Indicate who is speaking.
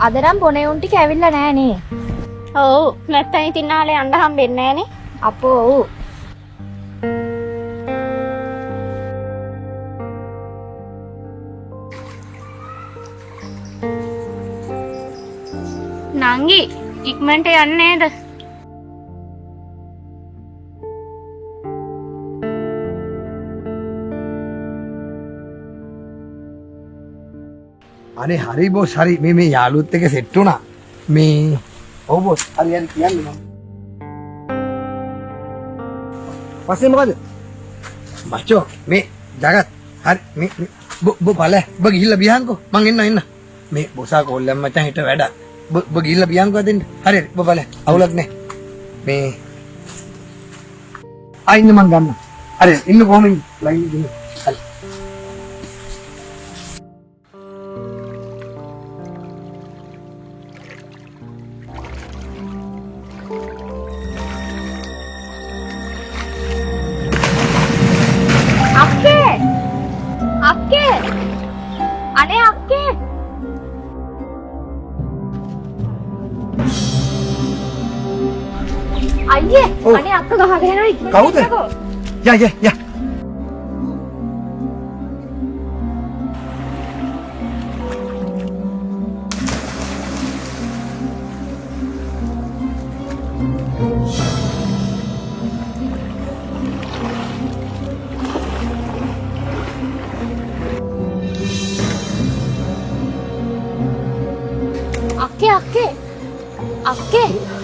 Speaker 1: අද නම් බොනේ උන් ටික ඇවිල්ලා නෑනේ.
Speaker 2: ඔව් නැත්තම් ඉතින් නාලේ යන්න හම්බෙන්නේ නෑනේ.
Speaker 1: අපෝ ඔව්.
Speaker 2: නංගි ඉක්මනට යන්නේ නේද?
Speaker 3: අනේ හරි බොස් හරි මේ යාළුවොත් එක්ක සෙට් වුණා. මේ ඔව් බොස් හරි හරි කියන්න මම. පස්සේ මොකද? මචෝ මේ ජගත් හරි මේ බො බල බ ගිහිල්ලා බියහන්කෝ මං එන්න. මේ බොසා කෝල්ලම් මචං හිට වැඩ. බ ගිහිල්ලා බියහන්කෝ දෙන්න. හරි හරි බ බල අවුලක් නැහැ. මේ අයින්න මං ගන්න. හරි ඉන්න කොහොමද ලයින් ඉන්න. හරි.
Speaker 1: අක්කේ අනේ අක්කේ අයියේ අනේ අක්ක ගහගෙන යනවා ඉක්මනට
Speaker 3: කවුද?
Speaker 1: එන්නකෝ.
Speaker 3: යා
Speaker 1: අක්කේ